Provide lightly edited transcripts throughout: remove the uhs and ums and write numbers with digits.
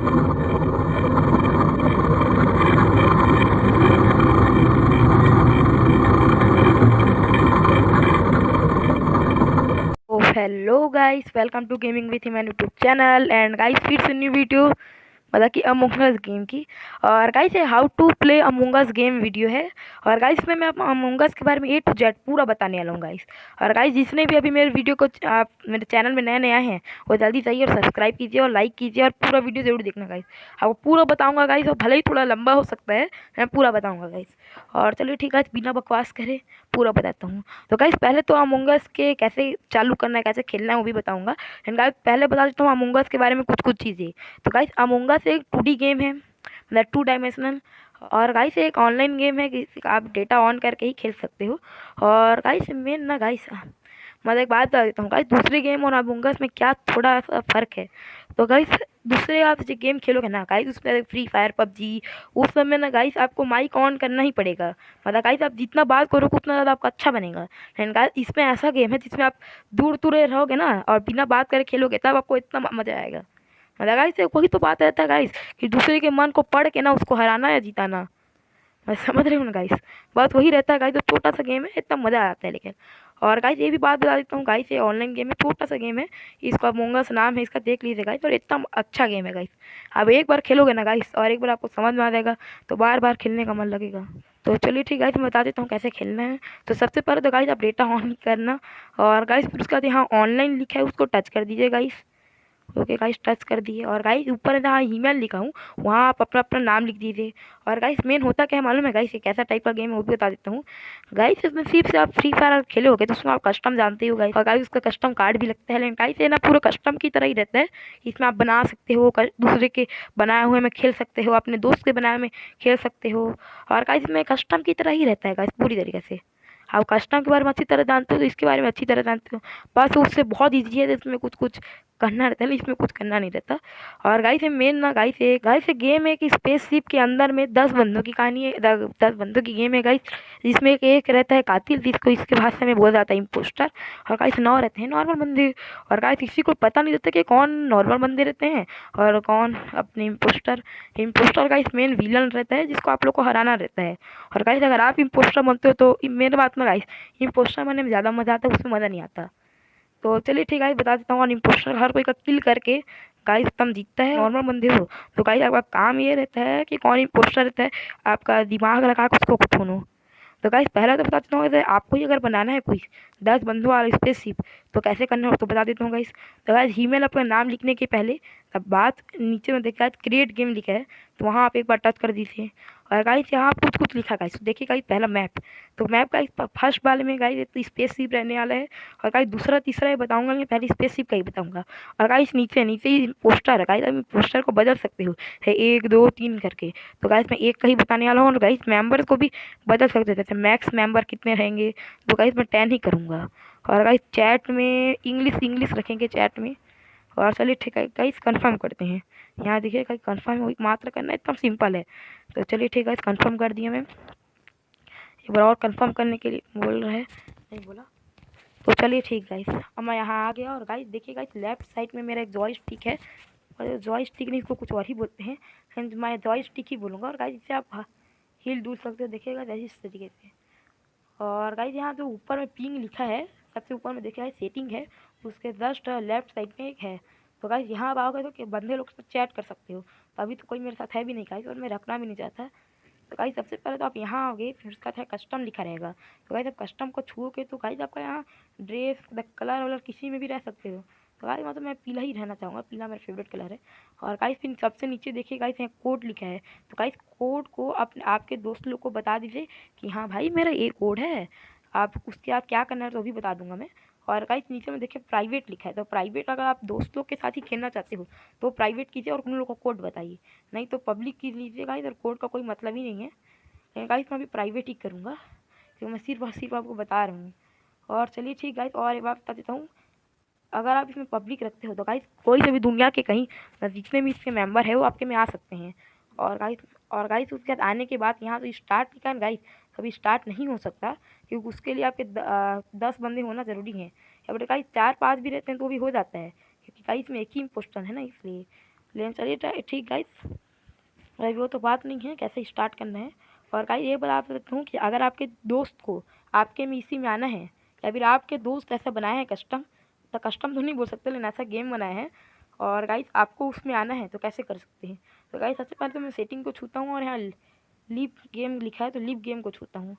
तो hello guys, welcome to gaming with Himan YouTube channel. And guys फिर से new video मतलब कि अमंग अस गेम की। और गाइस ये how to play among us game video है। और गाइस इसमें मैं अमंग अस के बारे में A to Z पूरा बताने वाला हूँ गाइस। और गाइस जिसने भी अभी मेरे वीडियो को आप मेरे चैनल में नए नए आए हैं वो जल्दी जाइए और सब्सक्राइब कीजिए और लाइक कीजिए और पूरा वीडियो जरूर देखना गाइस। आपको पूरा बताऊंगा गाइस, और भले ही थोड़ा लंबा हो सकता है, मैं पूरा बताऊंगा गाइस। और चलिए ठीक है, बिना बकवास करे पूरा बताता हूँ। तो गाइस पहले तो अमंग अस के कैसे चालू करना है, कैसे खेलना है वो भी बताऊंगा। एंड गाइस पहले बता देता हूँ अमंग अस के बारे में कुछ कुछ चीज़ें। तो गाइस अमंग अस एक 2D गेम है, मतलब 2 डायमेंशनल। और गाइस एक ऑनलाइन गेम है कि आप डेटा ऑन करके ही खेल सकते हो। और गाइस मेन ना गाइस, मतलब एक बात बता देता हूँ गाइस, दूसरे गेम और अमंग अस में क्या थोड़ा सा फ़र्क है। तो गाइस दूसरे आप जो गेम खेलोगे ना गाइस, उसमें फ्री फायर पबजी, उस समय ना गाइस आपको माइक ऑन करना ही पड़ेगा। मतलब गाइस आप जितना बात करोगे उतना ज़्यादा आपका अच्छा बनेगा। एंड गाइस इसमें ऐसा गेम है जिसमें आप दूर दूर रहोगे ना और बिना बात करे खेलोगे तब आपको इतना मज़ा आएगा। मतलब गाइस वही तो बात रहता है गाइस, कि दूसरे के मन को पढ़ के ना उसको हराना या जिताना। मैं समझ रही हूँ ना गाइस, बात वही रहता है गाइस। तो छोटा सा गेम है, इतना मज़ा आता है लेकिन। और गाइस ये भी बात बता देता हूँ गाइस, ये ऑनलाइन गेम है, छोटा सा गेम है। इसका अमंग अस नाम है, इसका देख लीजिए गाइस। और इतना अच्छा गेम है गाइस, आप एक बार खेलोगे ना गाइस और एक बार आपको समझ में आ जाएगा तो बार बार खेलने का मन लगेगा। तो चलिए ठीक गाइस, मैं बता देता हूँ कैसे खेलना है। तो सबसे पहले तो गाइस आप डेटा ऑन करना, और गाइस फिर उसके बाद यहाँ ऑनलाइन लिखा है उसको टच कर दीजिए गाइस। ओके गाइस टच कर दिए। और गाइस ऊपर जहाँ ईमेल लिखा हूँ वहाँ आप अपना अपना नाम लिख दीजिए। और गाइस मेन होता क्या है मालूम है गाइस, ये कैसा टाइप का गेम है वो भी बता देता हूँ। गाइस इसमें सिर्फ से आप फ्री फायर खेले होगे तो उसमें आप कस्टम जानते हो गाइस। और गाइस उसका कस्टम कार्ड भी लगता है, लेकिन गाइस ये ना पूरा कस्टम की तरह ही रहता है। इसमें आप बना सकते हो, दूसरे के बनाए हुए में खेल सकते हो, अपने दोस्त के बनाए में खेल सकते हो। और गाइस इसमें कस्टम की तरह ही रहता है गाइस पूरी तरीके से। आप कस्टम के बारे में अच्छी तरह जानते हो तो इसके बारे में अच्छी तरह जानते हो। बस उससे बहुत ईजी है, इसमें कुछ कुछ करना रहता है, लेकिन इसमें कुछ करना नहीं रहता। और गाइस ये मेन ना गाइस ये गेम है कि स्पेसशिप के अंदर में 10 बंदों की कहानी है, 10 बंदों की गेम है गाइस। जिसमें एक रहता है कातिल, जिसको इसके भाषा में बोला जाता है इम्पोस्टर। और गाइस 9 रहते हैं नॉर्मल बंदे। और गाइस किसी को पता नहीं रहता कि कौन नॉर्मल बंदे रहते हैं और कौन अपने impostor. Impostor guys main villain रहता है जिसको आप लोग को हराना रहता है। और गाइस अगर आप इम्पोस्टर बनते हो तो मेरे बात में गाइस इम्पोस्टर बनने में ज़्यादा मज़ा आता है, उसमें मज़ा नहीं आता। तो चलिए ठीक है बता देता हूँ। और इम्पोस्टर हर कोई का किल करके गाइस तब जीतता है, नॉर्मल बंदे हो। तो गाइस आपका काम ये रहता है कि कौन इम्पोस्टर रहता है आपका दिमाग लगा के उसको ढूंढो। तो गाइस पहला तो बता देता हूँ, अगर आपको ही अगर बनाना है कोई 10 बंदों वाला स्पेसशिप तो कैसे करना हो तो बता देता हूँ गाइस। तो गाइस ईमेल अपना नाम लिखने के पहले तब बात नीचे में देखा है क्रिएट गेम लिखा है, तो वहाँ आप एक बार टच कर दीजिए। और गाइस यहाँ कुछ कुछ लिखा गाइस, देखिए गाइस पहला मैप। तो मैप गाइस फर्स्ट वाले में गाइस तो स्पेसशिप रहने वाला है। और गाइस दूसरा तीसरा ये बताऊंगा, मैं पहले स्पेसशिप का ही बताऊंगा। और गाइस नीचे नीचे ही पोस्टर है गाइस, आप पोस्टर को बदल सकते हो है 1 2 3 करके। तो गाइस मैं एक का ही बताने वाला हूँ। और गाइस मेंबर्स को भी बदल सकते हैं, जैसे मैक्स मेंबर कितने रहेंगे। तो गाइस मैं 10 ही करूँगा। और गाइस चैट में इंग्लिश इंग्लिश रखेंगे चैट में। और चलिए ठीक है गाइस कंफर्म करते हैं। यहाँ देखिए गाइस कंफर्म मात्र करना है, एकदम सिंपल है। तो चलिए ठीक है कंफर्म कर दिया मैं। एक बार और कंफर्म करने के लिए बोल रहे हैं, नहीं बोला। तो चलिए ठीक गाइस, अब मैं यहाँ आ गया। और गाइस देखिए गाइस लेफ्ट साइड में मेरा एक जॉयस्टिक है, और जॉयस्टिक नहीं इसको कुछ और ही बोलते हैं, लेकिन मैं जॉयस्टिक ही बोलूँगा। और गाइस इससे आप हिल डुल सकते हो, देखिएगा जैसे इस तरीके से। और गाइस यहाँ जो ऊपर में पिंग लिखा है, सबसे ऊपर में देखिए सेटिंग है, उसके जस्ट लेफ्ट साइड में एक है। तो गाइस यहाँ आप आओगे तो कि बंदे लोग से चैट कर सकते हो। तो अभी तो कोई मेरे साथ है भी नहीं गाइस, और मैं रखना भी नहीं चाहता। तो गाइस सबसे पहले तो आप यहाँ आओगे, फिर उसका है कस्टम लिखा रहेगा। तो गाइस आप कस्टम को छूओगे तो गाइस आपका यहाँ ड्रेस कलर वलर किसी में भी रह सकते हो। तो गाइस मतलब मैं पीला ही रहना चाहूँगा, पीला मेरा फेवरेट कलर है। और गाइस फिर सबसे नीचे देखिए गाइस यहाँ कोड लिखा है। तो गाइस कोड को अपने आपके दोस्त लोग को बता दीजिए कि हाँ भाई मेरा ये कोड है। आप उसके बाद क्या करना है तो भी बता दूंगा मैं। और गाइस नीचे में देखिए प्राइवेट लिखा है, तो प्राइवेट अगर आप दोस्तों के साथ ही खेलना चाहते हो तो प्राइवेट कीजिए और उन लोगों को कोड बताइए, नहीं तो पब्लिक की लीजिए गाइस। और कोड का कोई मतलब ही नहीं है, लेकिन गाइस मैं अभी प्राइवेट ही करूँगा क्योंकि मैं सिर्फ और सिर्फ आपको बता रहा हूँ। और चलिए ठीक गाइस, और एक बात बता देता हूँ, अगर आप इसमें पब्लिक रखते हो तो गाइस कोई से भी दुनिया के कहीं जितने भी इसके मेंबर है वो आपके में आ सकते हैं। और गाइस उसके बाद आने के बाद यहाँ तो स्टार्ट लिखा है गाइस, कभी स्टार्ट नहीं हो सकता क्योंकि उसके लिए आपके 10 बंदे होना ज़रूरी है। या बट गाइस 4 5 भी रहते हैं तो भी हो जाता है, क्योंकि गाइस में एक ही इम्पोस्टर है ना इसलिए। लेकिन चलिए ठीक गाइस, अभी वो तो बात नहीं है, कैसे स्टार्ट करना है। और गाइस ये बता देता हूँ कि अगर आपके दोस्त को आपके में इसी में आना है, या फिर आपके दोस्त ऐसा बनाए हैं कस्टम, तो कस्टम तो नहीं बोल सकते लेकिन ऐसा गेम बनाया है, और गाइस आपको उसमें आना है तो कैसे कर सकते हैं। तो गाइस सबसे पहले तो मैं सेटिंग को छूता हूँ और यहाँ लीव गेम लिखा है तो लीव गेम को छूता हूँ।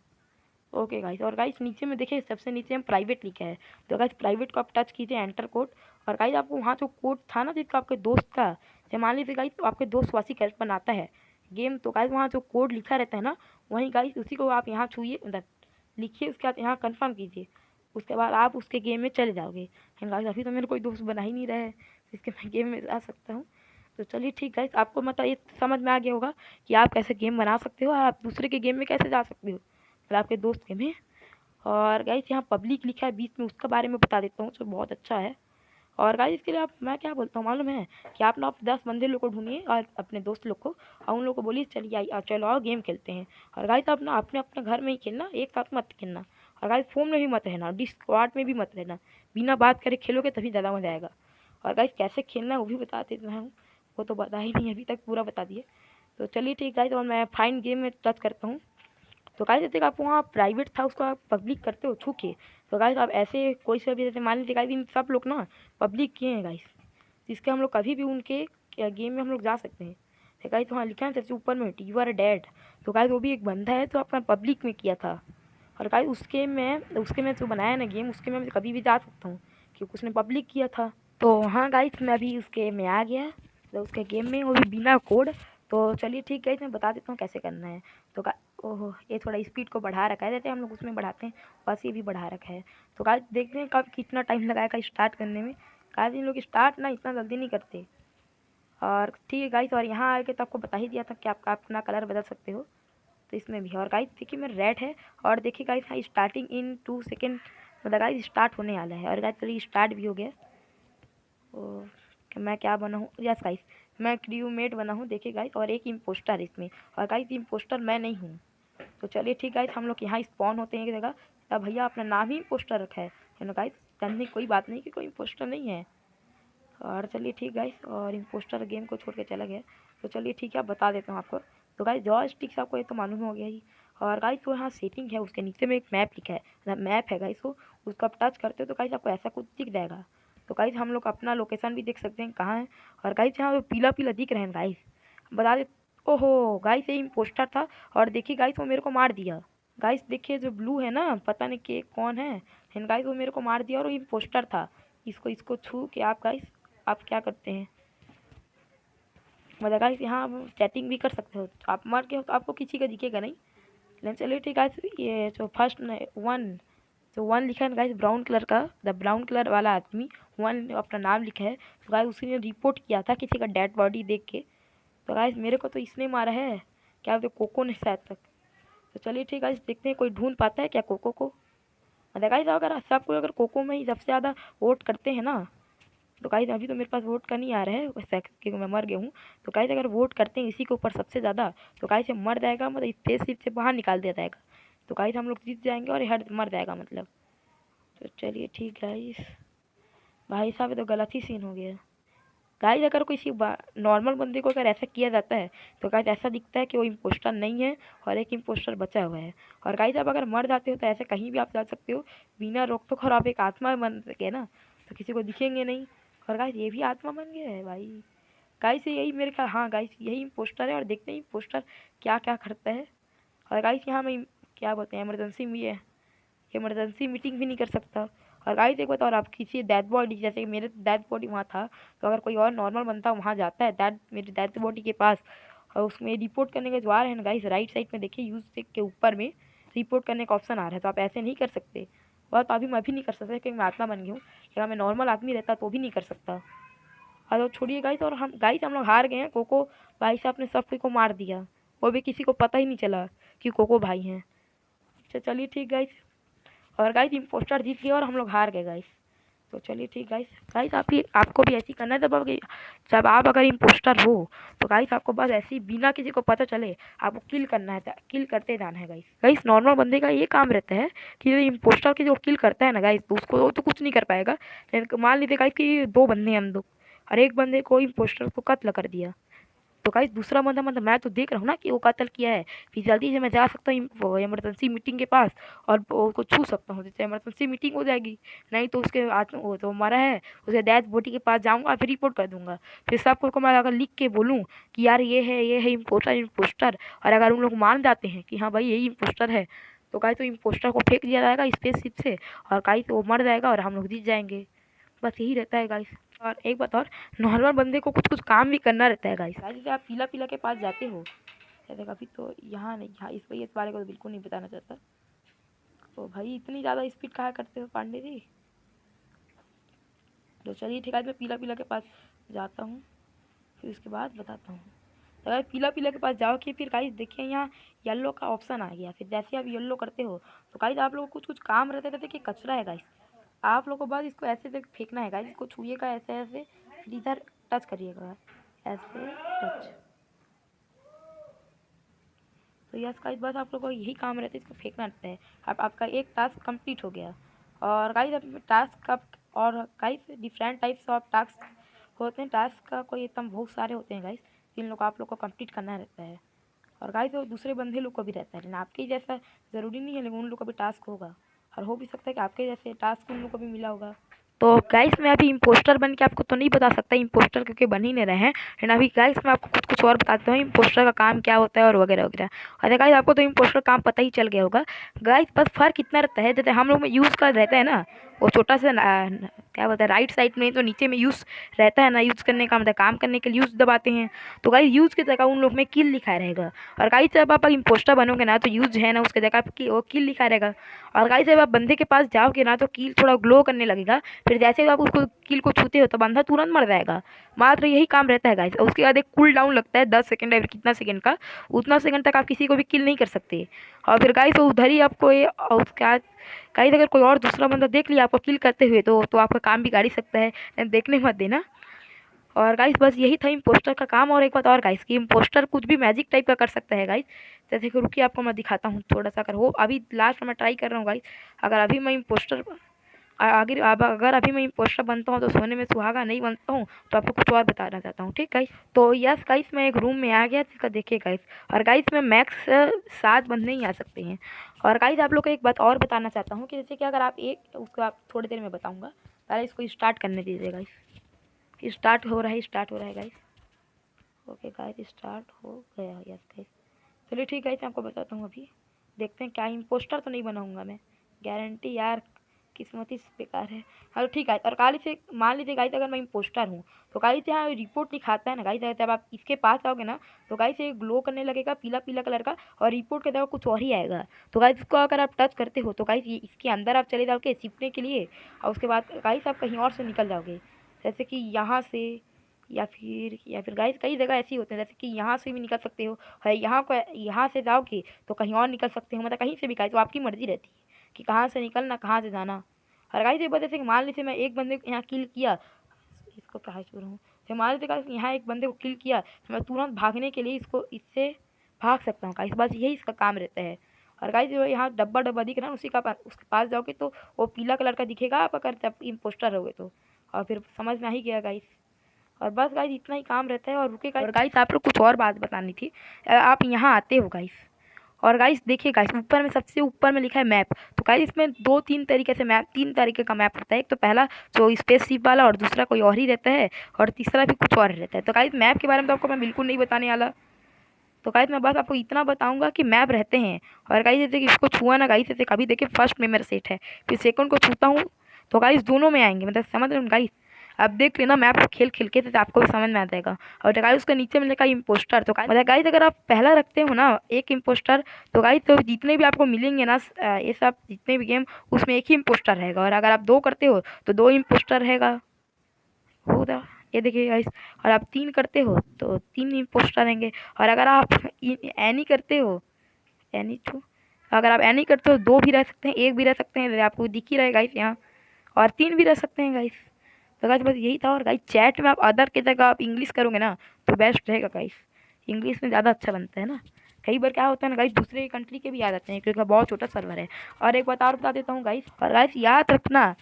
ओके गाइस, और गाइस नीचे में देखिए सबसे नीचे हम प्राइवेट लिखा है, तो गाइस प्राइवेट को आप टच कीजिए, एंटर कोड। और गाइस आपको वहाँ जो कोड था ना जिसका आपके दोस्त का, जैसे मान लीजिए गाइस तो आपके दोस्त वासी कैसे बनाता है गेम, तो गाइस वहाँ जो कोड लिखा रहता है ना, वहीं गाइस उसी को आप यहाँ छूइए, मतलब लिखिए, उसके बाद यहाँ कन्फर्म कीजिए, उसके बाद आप उसके गेम में चले जाओगे। लेकिन गाइस अभी तो मेरे कोई दोस्त बना ही नहीं रहा है जिसके मैं गेम में आ सकता हूँ। तो चलिए ठीक गाइस, आपको मतलब ये समझ में आ गया होगा कि आप कैसे गेम बना सकते हो और आप दूसरे के गेम में कैसे जा सकते हो, मतलब आपके दोस्त के में। और गाइस यहाँ पब्लिक लिखा है बीच में, उसके बारे में बता देता हूँ जो बहुत अच्छा है। और गाइस इसके लिए आप, मैं क्या बोलता हूँ मालूम है, कि आप ना आप 10 बंदे लोग को ढूंढिए और अपने दोस्त लोग को, और उन लोग को बोलिए चलिए चलो आओ गेम खेलते हैं। और गाइस आप ना अपने अपने घर में ही खेलना, एक साथ मत खेलना। और गाइस फोन में भी मत रहना, डिस्कॉर्ड में भी मत रहना, बिना बात करे खेलोगे तभी ज़्यादा मज़ा आएगा। और गाइस कैसे खेलना है वो भी बता देता हूँ, वो तो बता ही नहीं अभी तक, पूरा बता दिए। तो चलिए ठीक गाइस, और मैं फाइन गेम में टच करता हूँ। तो गाइस जैसे आप वहाँ प्राइवेट था उसको आप पब्लिक करते हो छू के, तो गाइस आप ऐसे कोई से भी, जैसे मान लीजिए गाइस इन सब लोग ना पब्लिक किए हैं गाइस, जिसके हम लोग कभी भी उनके गेम में हम लोग जा सकते हैं। तो गाइस वहाँ लिखा है जैसे ऊपर में यू आर डेड, तो गाइस वो भी एक बंदा है तो आपका पब्लिक में किया था। और गाइस उसके में जो बनाया ना गेम, उसके में मैं कभी भी जा सकता हूँ क्योंकि उसने पब्लिक किया था। तो हाँ गाइस मैं अभी उसके में आ गया, तो उसके गेम में, वो भी बिना कोड। तो चलिए ठीक है, मैं बता देता हूँ कैसे करना है। तो ओहो, ये थोड़ा स्पीड को बढ़ा रखा है, जैसे हम लोग उसमें बढ़ाते हैं बस ये भी बढ़ा रखा है। तो गाइस देखते हैं कब कितना टाइम लगाएगा स्टार्ट करने में। गाइस इन लोग स्टार्ट ना इतना जल्दी नहीं करते। और ठीक है गाइस, और यहाँ आके तो आपको बता ही दिया था कि आप अपना कलर बदल सकते हो, तो इसमें भी। और गाइस देखिए मैं रेड है, और देखिए गाइस हाँ स्टार्टिंग इन 2 सेकेंड, मतलब गाइस स्टार्ट होने वाला है। और गाइस चलिए स्टार्ट भी हो गया। मैं क्या बना हूँ, यस गाइस मैं क्रूमेट बना हूँ, देखिए गाइस, और एक इम्पोस्टर इसमें। और गाइस इम्पोस्टर मैं नहीं हूँ। तो चलिए ठीक गाइस, हम लोग यहाँ स्पॉन होते हैं एक जगह। तब भैया अपना नाम ही इम्पोस्टर रखा है ना गाइस, जानने की कोई बात नहीं कि कोई इम्पोस्टर नहीं है। और चलिए ठीक गाइस, और इम्पोस्टर गेम को छोड़ के चला गया। तो चलिए ठीक है, अब बता देता हूँ आपको। तो गाइस जॉयस्टिक से आपको ये तो मालूम हो गया ही। और गाइस वो यहाँ सेटिंग है, उसके नीचे में एक मैप लिखा है, मतलब मैप है गाइस वो, उसको आप टच करते हो तो गाइस आपको ऐसा कुछ दिख जाएगा। तो गाइस हम लोग अपना लोकेशन भी देख सकते हैं कहाँ है। और गाइस यहाँ पीला पीला दिख रहे हैं गाइस, बता दे। ओहो गाइस ये इम्पोस्टर था, और देखिए गाइस वो मेरे को मार दिया। गाइस देखिए जो ब्लू है ना, पता नहीं कि कौन है, लेकिन गाइस वो मेरे को मार दिया और वो इम्पोस्टर था। इसको छू के आप गाइस आप क्या करते हैं, मतलब गाइस यहाँ आप चैटिंग भी कर सकते हो। तो आप मर गए हो तो आपको किसी का दिखेगा नहीं, लेकिन चलिए ठीक है। ये जो फर्स्ट वन, जो वन लिखा है गाइस ब्राउन कलर का, द ब्राउन कलर वाला आदमी वन अपना नाम लिखा है, तो गाइस उसी ने रिपोर्ट किया था किसी का डेड बॉडी देख के। तो गाइस मेरे को तो इसने मारा है, क्या बोलते कोको ने शायद तक। तो चलिए ठीक है, देखते हैं कोई ढूंढ पाता है क्या कोको को। मतलब गाइस अगर सब कोई अगर कोको में ही सबसे ज़्यादा वोट करते हैं ना, तो गाइस अभी तो मेरे पास वोट का नहीं आ रहा है वैसे क्योंकि मैं मर गया हूँ। तो गाइस अगर वोट करते हैं इसी के ऊपर सबसे ज़्यादा, तो गाइस ये मर जाएगा, मतलब स्पेसशिप से बाहर निकाल दिया जाएगा। तो गाइस हम लोग जीत जाएंगे और हर मर जाएगा मतलब। तो चलिए ठीक गाइस, भाई साहब ये तो गलत ही सीन हो गया। गाइस अगर किसी नॉर्मल बंदे को अगर ऐसा किया जाता है, तो गाइस ऐसा दिखता है कि वो इम्पोस्टर नहीं है और एक इम्पोस्टर बचा हुआ है। और गाइस आप अगर मर जाते हो तो ऐसे कहीं भी आप जा सकते हो बिना रोक टोक, और आप एक आत्मा बन सके ना, तो किसी को दिखेंगे नहीं। और गाइस ये भी आत्मा बन गया है भाई। गाइस यही मेरे ख्याल, हाँ गाइस यही इम्पोस्टर है, और देखते हैं इम्पोस्टर क्या क्या करता है। और गाइस यहाँ में क्या बोलते हैं, इमरजेंसी भी है, इमरजेंसी मीटिंग भी नहीं कर सकता। और गाइस एक बात और, आप किसी डेड बॉडी, जैसे कि मेरे डेड बॉडी वहाँ था, तो अगर कोई और नॉर्मल बंदा वहाँ जाता है मेरे डेड बॉडी के पास, और उसमें रिपोर्ट करने का जो आ रहा है ना गाइस, राइट साइड में देखिए यूज के ऊपर में रिपोर्ट करने का ऑप्शन आ रहा है, तो आप ऐसे नहीं कर सकते। और तो अभी मैं भी नहीं कर सकता क्योंकि मैं आत्मा बन गई हूँ, अगर मैं नॉर्मल आदमी रहता तो भी नहीं कर सकता। और छोड़िए गाइस, और हम लोग हार गए हैं। कोको भाई साहब ने सब को मार दिया, वो भी किसी को पता ही नहीं चला कि कोको भाई हैं। अच्छा चलिए ठीक गाइस, और गाइस इम्पोस्टर जीत गया और हम लोग हार गए गाइस। तो चलिए ठीक गाइस, गाइस आपको भी ऐसे ही करना है। जब आप अगर इम्पोस्टर हो, तो गाइस आपको बस ऐसे ही बिना किसी को पता चले आपको किल करना है, किल करते जाना है गाइस। गाइस नॉर्मल बंदे का ये काम रहता है कि जो इम्पोस्टर की जो किल करता है ना गाइस, तो उसको तो कुछ नहीं कर पाएगा। लेकिन मान लीजिए गाइस कि 2 बंदे हैं हम लोग, और एक बंदे को इम्पोस्टर को कत्ल कर दिया। तो गाइस दूसरा बंदा मतलब मैं तो देख रहा हूँ ना कि वो कत्ल किया है, फिर जल्दी से मैं जा सकता हूँ वो इमरजेंसी मीटिंग के पास और उसको छू सकता हूँ, जिससे इमरजेंसी मीटिंग हो जाएगी। नहीं तो उसके वो तो मरा है, उसके डेथ बॉडी के पास जाऊँगा, फिर रिपोर्ट कर दूंगा। फिर सबको को मैं अगर लिख के बोलूँ कि यार ये है इम्पोस्टर इम्पोस्टर, और अगर उन लोग मान जाते हैं कि हाँ भाई यही इम्पोस्टर है, तो गाइस तो इम्पोस्टर को फेंक दिया जाएगा स्पेसशिप से, और गाइस वो मर जाएगा और हम लोग जीत जाएंगे। बस यही रहता है गाइस। और एक बात और, नॉर्मल बंदे को कुछ कुछ काम भी करना रहता है गाइस। जैसे आप पीला पीला के पास जाते हो, जैसे कभी तो यहाँ नहीं, यहाँ इस बारे को तो बिल्कुल नहीं बताना चाहता। तो भाई इतनी ज़्यादा स्पीड कहाँ करते हो पांडे जी? तो चलिए ठीक है, मैं पीला पीला के पास जाता हूँ, फिर उसके बाद बताता हूँ। तो गाइस पीला पीला के पास जाओ कि फिर गाइस देखिए यहाँ येलो का ऑप्शन आ गया। फिर जैसे आप येलो करते हो तो गाइस आप लोगों को कुछ कुछ काम रहते रहते कि कचरा है गाइस, आप लोगों को बस इसको ऐसे से फेंकना है गाइस। इसको छुइएगा ऐसे ऐसे, फिर इधर टच करिएगा ऐसे टच। तो यस गाइस बस आप लोगों को यही काम रहता है, इसको फेंकना रहता है। अब आपका एक टास्क कंप्लीट हो गया। और गाइस अब टास्क का, और guys different types of task होते हैं। टास्क का कोई एकदम बहुत सारे होते हैं गाइस, जिन लोग आप लोग को कंप्लीट करना रहता है। और गाइस वो दूसरे बंदे लोग को भी रहता है, लेकिन आपके जैसा ज़रूरी नहीं है, लेकिन उन लोग को भी टास्क होगा। और हो भी सकता है कि आपके जैसे टास्क उन लोग को भी मिला होगा। तो गाइस मैं अभी इम्पोस्टर बन के आपको तो नहीं बता सकता, इम्पोस्टर क्योंकि बन ही नहीं रहे हैं, लेकिन अभी गाइस मैं आपको कुछ कुछ और बताता हूँ इम्पोस्टर का काम क्या होता है और वगैरह वगैरह। अरे गाइस आपको तो इम्पोस्टर काम पता ही चल गया होगा। गाइस बस फ़र्क इतना रहता है, जैसे हम लोग में यूज़ का रहता है ना, वो छोटा सा क्या बोलते हैं, राइट साइड में तो नीचे में यूज़ रहता है ना, यूज़ करने का मतलब काम करने के लिए यूज़ दबाते हैं। तो गाइस यूज़ की जगह उन लोग में किल लिखा रहेगा। और गाइस जब आप इम्पोस्टर बनोगे ना, तो यूज़ है ना उसकी जगह आपकी वो किल लिखा रहेगा। और गाइस जब आप बंदे के पास जाओगे ना, तो किल थोड़ा ग्लो करने लगेगा। फिर जैसे ही आप उसको किल को छूते हो तो बंदा तुरंत मर जाएगा। मात्र यही काम रहता है गाइस। उसके बाद एक कूल डाउन लगता है 10 सेकंड या कितना सेकंड का, उतना सेकंड तक आप किसी को भी किल नहीं कर सकते। और फिर गाइस उधर ही आपको ये, और उसके बाद गाइस अगर कोई और दूसरा बंदा देख लिया आपको किल करते हुए, तो आपका काम भी गाड़ी सकता है, देखने मत देना। और गाइस बस यही था इम्पोस्टर का काम। और एक बात और गाइस कि इम्पोस्टर कुछ भी मैजिक टाइप का कर सकता है गाइस। जैसे कि रुकिए आपको मैं दिखाता हूँ थोड़ा सा, अगर हो अभी लास्ट में ट्राई कर रहा हूँ गाइस। अगर अभी मैं इम्पोस्टर आगे अब अगर अभी मैं इम्पोस्टर बनता हूँ तो सोने में सुहागा, नहीं बनता हूँ तो आपको कुछ और बताना चाहता हूँ, ठीक गाइस। तो यस गाइस मैं एक रूम में आ गया, इसका देखिए गाइस। और गाइस में मैक्स 7 बंदे ही आ सकते हैं। और गाइस आप लोग को एक बात और बताना चाहता हूँ कि जैसे कि अगर आप एक, उसको आप थोड़ी देर में बताऊँगा, पहले इसको स्टार्ट करने दीजिए गाइस। स्टार्ट हो रहा है, स्टार्ट हो रहा है गाइस। ओके गाइस स्टार्ट हो गया, यस गाइस। चलिए ठीक है, आपको बताता हूँ अभी। देखते हैं क्या इम्पोस्टर तो नहीं बनाऊँगा मैं, गारंटी यार किस्मत ही बेकार है। हाँ ठीक है। और गाइस से मान लीजिए गाइस अगर मैं इम्पोस्टर हूँ, तो गाइस यहाँ रिपोर्ट लिखाता है ना गाइस, जब आप इसके पास आओगे ना तो गाइस ये ग्लो करने लगेगा पीला पीला कलर का, और रिपोर्ट के जगह कुछ और ही आएगा। तो गाइस इसको अगर आप टच करते हो तो गाइस ये इसके अंदर आप चले जाओगे छिपने के लिए, और उसके बाद गाइस आप कहीं और से निकल जाओगे, जैसे कि यहाँ से, या फिर गाइस कई जगह ऐसी होते हैं, जैसे कि यहाँ से भी निकल सकते हो, है यहाँ से जाओगे तो कहीं और निकल सकते हो, मतलब कहीं से भी गाइस, तो आपकी मर्जी रहती है कि कहाँ से निकलना, कहाँ से जाना। और गाइस एक बात, जैसे कि मान लीजिए मैं एक बंदे को यहाँ किल किया, इसको कहा छोड़ रहा हूँ, तो मान लीजिए गाइस यहाँ एक बंदे को किल किया, तो मैं तुरंत भागने के लिए इसको इससे भाग सकता हूँ गाइस, बस यही इसका काम रहता है। और गाइस जो यहाँ डब्बा डब्बा दिख रहा है उसके पास जाओगे तो वो पीला कलर का दिखेगा, आप अगर जब इम्पोस्टर होगे तो। और फिर समझ में आ ही गया गाइस। और बस गाइस इतना ही काम रहता है। और रुके गाइस, और गाइस आप लोग कुछ और बात बतानी थी। आप यहाँ आते हो गाइस, और गाइस देखिए गाइस ऊपर में, सबसे ऊपर में लिखा है मैप। तो गाइस इसमें तीन तरीके से मैप, 3 तरीके का मैप होता है। एक तो पहला जो स्पेसशिप वाला, और दूसरा कोई और ही रहता है, और तीसरा भी कुछ और रहता है। तो गाइस मैप के बारे में तो आपको मैं बिल्कुल नहीं बताने वाला। तो गाइस मैं बस आपको इतना बताऊंगा कि मैप रहते हैं। और गाइस जैसे कि इसको छुआ ना गाइस, जैसे कभी देखिए फर्स्ट में मेरा सेट है, फिर सेकंड को छूता हूँ तो गाइस दोनों में आएंगे, मतलब समझ रहे हो गाइस। आप देख लेना मैप को खेल खेल के, तो आपको भी समझ में आ जाएगा। और गाइस उसके नीचे में लिखा इम्पोस्टर। तो मतलब गाइस अगर आप पहला रखते हो ना एक इम्पोस्टर, तो गाइस तो जितने भी आपको मिलेंगे ना ये सब जितने भी गेम, उसमें एक ही इम्पोस्टर रहेगा। और अगर आप 2 करते हो तो 2 इम्पोस्टर रहेगा, होगा ये देखिए गाइस। और आप 3 करते हो तो 3 इम्पोस्टर रहेंगे। और अगर आप एनी करते हो, एनी टू, अगर आप एनी करते हो 2 भी रह सकते हैं, 1 भी रह सकते हैं, आपको दिख ही रहा है गाइस यहाँ। और 3 भी रह सकते हैं गाइस। तो गाइस बस यही था। और गाइस चैट में आप अदर की जगह आप इंग्लिश करोगे ना तो बेस्ट रहेगा गाइस, इंग्लिश में ज़्यादा अच्छा बनता है ना। कई बार क्या होता है ना गाइस, दूसरे कंट्री के भी आ जाते हैं क्योंकि बहुत छोटा सर्वर है। और एक बात और बता देता हूँ गाइस, और गाइस याद रखना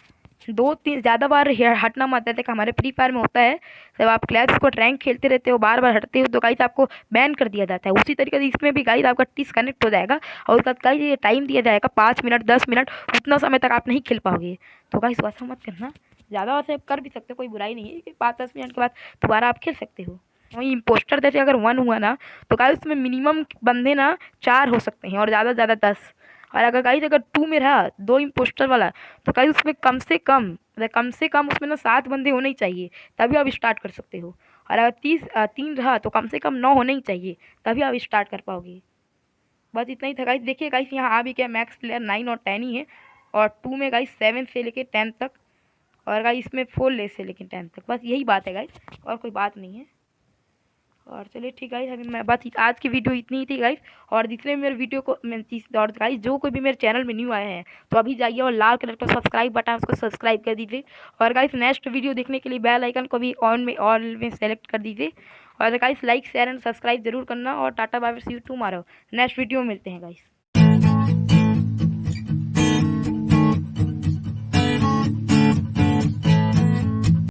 दो तीन ज़्यादा बार हटना मत है। देखो हमारे फ्री फायर में होता है, जब आप क्लैश को रैंक खेलते रहते हो, बार बार हटते हो तो गाइस आपको बैन कर दिया जाता है। उसी तरीके से इसमें भी गाइस आपका डिस्कनेक्ट हो जाएगा और उसके बाद गाइस ये टाइम दिया जाएगा 5 मिनट 10 मिनट, उतना समय तक आप नहीं खेल पाओगे। तो गाइस वैसा मत करना। ज़्यादा वैसे कर भी सकते हो, कोई बुराई नहीं है कि 5-10 मिनट के बाद दोबारा आप खेल सकते हो। वहीं इम्पोस्टर जैसे अगर 1 हुआ ना तो गाइस उसमें मिनिमम बंदे ना 4 हो सकते हैं और ज़्यादा से ज़्यादा 10। और अगर गाइस अगर 2 में रहा 2 इम्पोस्टर वाला तो गाइस उसमें कम से कम उसमें ना 7 बंदे होने ही चाहिए, तभी आप स्टार्ट कर सकते हो। और अगर 3 रहा तो कम से कम 9 होने ही चाहिए, तभी आप स्टार्ट कर पाओगे। बस इतना ही था गाइस। देखिए गाइस यहाँ आ भी क्या, मैक्स प्लेयर 9 और 10 ही है। और 2 में गाइस 7 से लेके 10 तक, और गाइस इसमें 4 से लेके 10 तक, बस यही बात है गाइस, और कोई बात नहीं है। और चलिए ठीक गाइस, अभी मैं बस आज की वीडियो इतनी ही थी गाइस। और जितने मेरे वीडियो को मैं चीज और गाइस, जो कोई भी मेरे चैनल में न्यू आए हैं तो अभी जाइए और लाल कलर का सब्सक्राइब बटन उसको सब्सक्राइब कर दीजिए। और गाइस नेक्स्ट वीडियो देखने के लिए बेल आइकन को भी ऑल में सेलेक्ट कर दीजिए। और guys like share and subscribe जरूर करना। और tata bye bye, see you tomorrow, next video में मिलते हैं गाइस।